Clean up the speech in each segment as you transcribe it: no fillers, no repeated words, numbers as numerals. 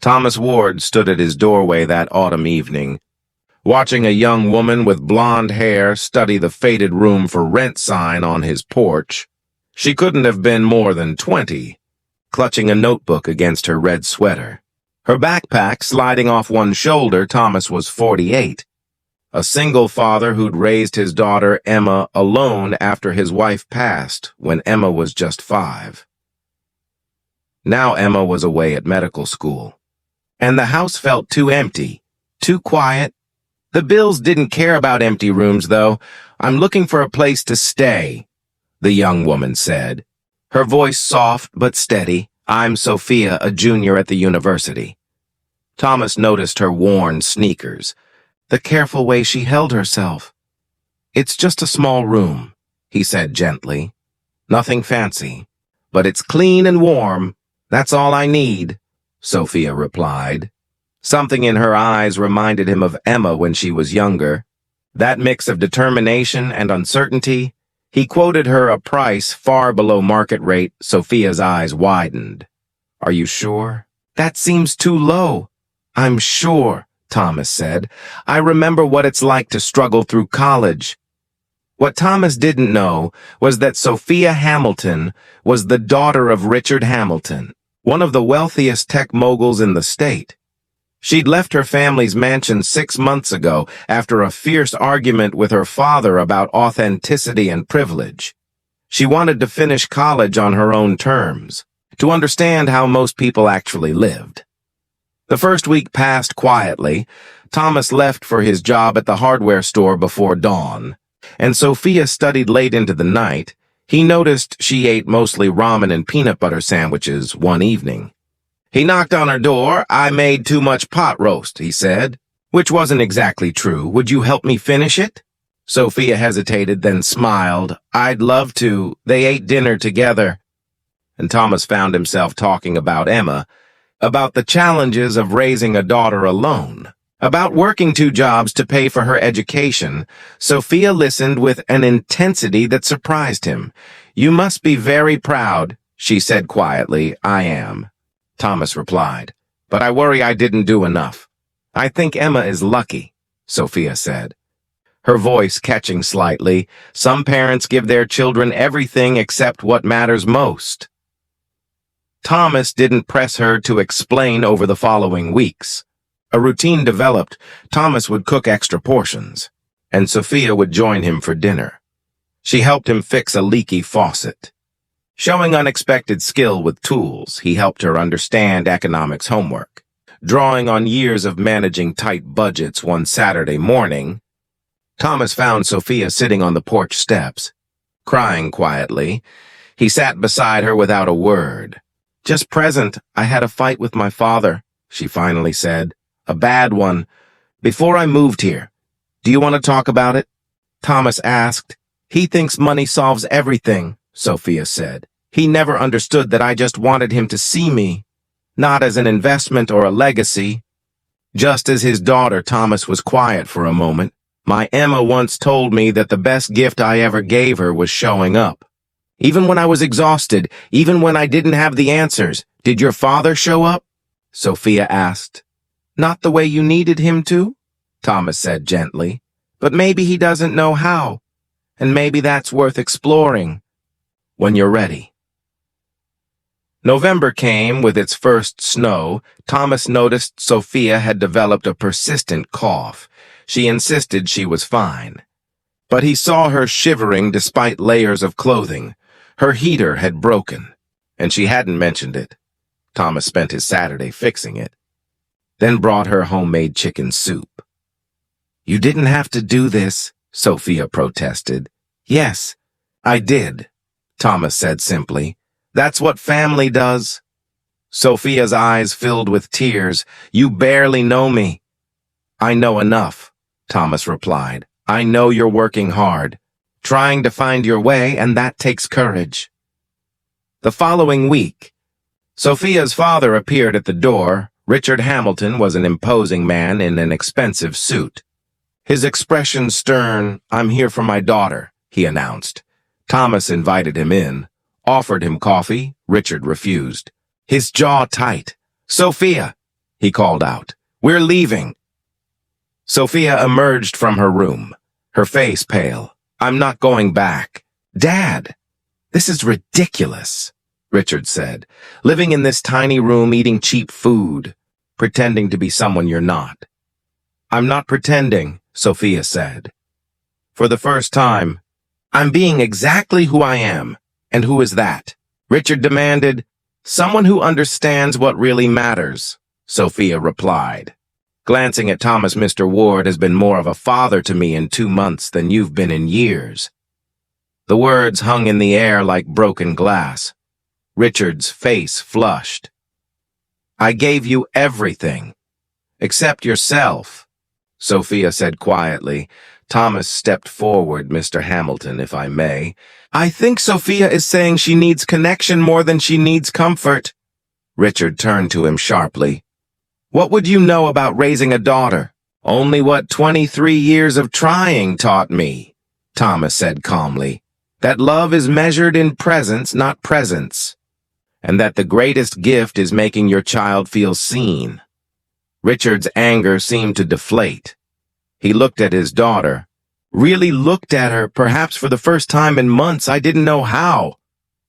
Thomas Ward stood at his doorway that autumn evening, watching a young woman with blonde hair study the faded room for rent sign on his porch. She couldn't have been more than 20, clutching a notebook against her red sweater. Her backpack sliding off one shoulder. Thomas was 48, a single father who'd raised his daughter Emma alone after his wife passed when Emma was just 5. Now Emma was away at medical school, and the house felt too empty, too quiet. The Bills didn't care about empty rooms, though. "I'm looking for a place to stay," the young woman said, her voice soft but steady. "I'm Sophia, a junior at the university." Thomas noticed her worn sneakers, the careful way she held herself. "It's just a small room," he said gently. "Nothing fancy, but it's clean and warm. That's all I need," Sophia replied. Something in her eyes reminded him of Emma when she was younger. That mix of determination and uncertainty. He quoted her a price far below market rate. Sophia's eyes widened. "Are you sure?" "That seems too low." "I'm sure," Thomas said. "I remember what it's like to struggle through college." What Thomas didn't know was that Sophia Hamilton was the daughter of Richard Hamilton, one of the wealthiest tech moguls in the state. She'd left her family's mansion 6 months ago after a fierce argument with her father about authenticity and privilege. She wanted to finish college on her own terms, to understand how most people actually lived. The first week passed quietly. Thomas left for his job at the hardware store before dawn, and Sophia studied late into the night. He noticed she ate mostly ramen and peanut butter sandwiches one evening. He knocked on her door. "I made too much pot roast," he said, which wasn't exactly true. "Would you help me finish it?" Sophia hesitated, then smiled. "I'd love to." They ate dinner together, and Thomas found himself talking about Emma, about the challenges of raising a daughter alone, about working 2 jobs to pay for her education. Sophia listened with an intensity that surprised him. "You must be very proud," she said quietly. "I am," Thomas replied, "but I worry I didn't do enough." "I think Emma is lucky," Sophia said, her voice catching slightly. "Some parents give their children everything except what matters most." Thomas didn't press her to explain over the following weeks. A routine developed. Thomas would cook extra portions, and Sophia would join him for dinner. She helped him fix a leaky faucet. Showing unexpected skill with tools, he helped her understand economics homework. Drawing on years of managing tight budgets one Saturday morning, Thomas found Sophia sitting on the porch steps, crying quietly. He sat beside her without a word. "Just present. I had a fight with my father," she finally said. "A bad one. Before I moved here. Do you want to talk about it?" Thomas asked. "He thinks money solves everything," Sophia said. "He never understood that I just wanted him to see me, not as an investment or a legacy." Just as his daughter, Thomas was quiet for a moment. "My Emma once told me that the best gift I ever gave her was showing up. Even when I was exhausted, even when I didn't have the answers." "Did your father show up?" Sophia asked. "Not the way you needed him to," Thomas said gently. "But maybe he doesn't know how, and maybe that's worth exploring when you're ready." November came with its first snow. Thomas noticed Sophia had developed a persistent cough. She insisted she was fine, but he saw her shivering despite layers of clothing. Her heater had broken, and she hadn't mentioned it. Thomas spent his Saturday fixing it, then brought her homemade chicken soup. "You didn't have to do this," Sophia protested. "Yes, I did," Thomas said simply. "That's what family does." Sophia's eyes filled with tears. "You barely know me." "I know enough," Thomas replied. "I know you're working hard, trying to find your way, and that takes courage." The following week, Sophia's father appeared at the door. Richard Hamilton was an imposing man in an expensive suit. His expression stern. "I'm here for my daughter," he announced. Thomas invited him in, offered him coffee. Richard refused, his jaw tight. "Sophia," he called out. "We're leaving." Sophia emerged from her room, her face pale. "I'm not going back." "Dad, this is ridiculous," Richard said. "Living in this tiny room, eating cheap food, pretending to be someone you're not." "I'm not pretending," Sophia said. For the first time, "I'm being exactly who I am." "And who is that?" Richard demanded. "Someone who understands what really matters," Sophia replied. "Glancing at Thomas, Mr. Ward has been more of a father to me in 2 months than you've been in years." The words hung in the air like broken glass. Richard's face flushed. "I gave you everything, except yourself," Sophia said quietly. Thomas stepped forward. "Mr. Hamilton, if I may." "I think Sophia is saying she needs connection more than she needs comfort." Richard turned to him sharply. "What would you know about raising a daughter?" "Only what 23 years of trying taught me," Thomas said calmly. "That love is measured in presence, not presence. And that the greatest gift is making your child feel seen." Richard's anger seemed to deflate. He looked at his daughter. "Really looked at her, perhaps for the first time in months. I didn't know how,"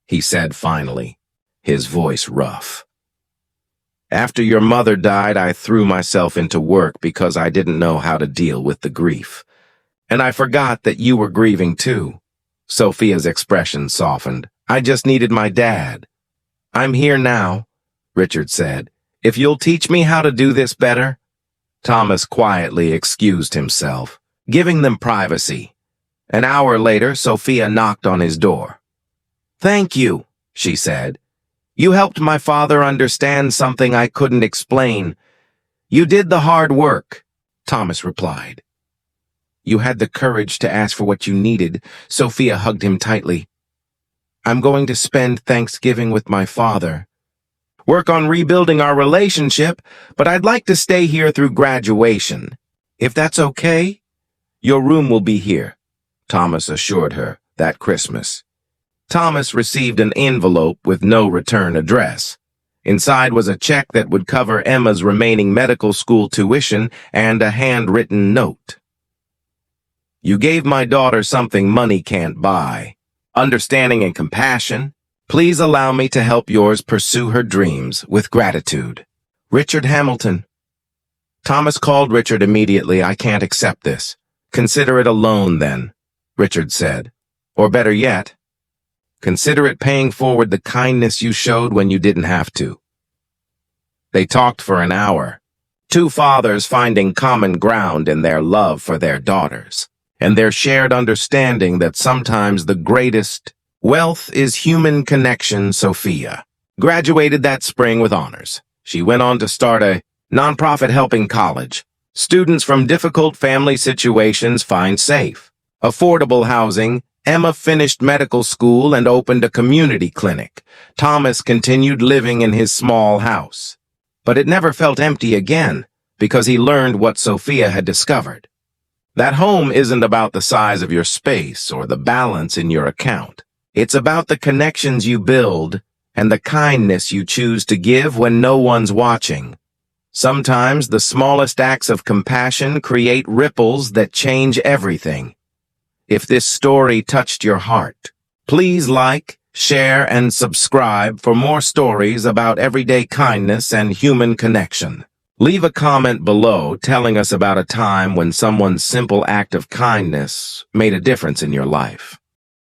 he said finally, his voice rough. "After your mother died, I threw myself into work because I didn't know how to deal with the grief. And I forgot that you were grieving too." Sophia's expression softened. "I just needed my dad." "I'm here now," Richard said. "If you'll teach me how to do this better." Thomas quietly excused himself, giving them privacy. An hour later, Sophia knocked on his door. "Thank you," she said. "You helped my father understand something I couldn't explain." "You did the hard work," Thomas replied. "You had the courage to ask for what you needed." Sophia hugged him tightly. "I'm going to spend Thanksgiving with my father. Work on rebuilding our relationship, but I'd like to stay here through graduation. If that's okay?" "Your room will be here," Thomas assured her that Christmas. Thomas received an envelope with no return address. Inside was a check that would cover Emma's remaining medical school tuition and a handwritten note. "You gave my daughter something money can't buy. Understanding and compassion. Please allow me to help yours pursue her dreams with gratitude. Richard Hamilton." Thomas called Richard immediately. "I can't accept this." "Consider it a loan, then," Richard said. "Or better yet, consider it paying forward the kindness you showed when you didn't have to." They talked for an hour, two fathers finding common ground in their love for their daughters, and their shared understanding that sometimes the greatest wealth is human connection. Sophia graduated that spring with honors. She went on to start a nonprofit helping college students from difficult family situations find safe, affordable housing. Emma finished medical school and opened a community clinic. Thomas continued living in his small house. But it never felt empty again, because he learned what Sophia had discovered. That home isn't about the size of your space or the balance in your account. It's about the connections you build and the kindness you choose to give when no one's watching. Sometimes the smallest acts of compassion create ripples that change everything. If this story touched your heart, please like, share, and subscribe for more stories about everyday kindness and human connection. Leave a comment below telling us about a time when someone's simple act of kindness made a difference in your life.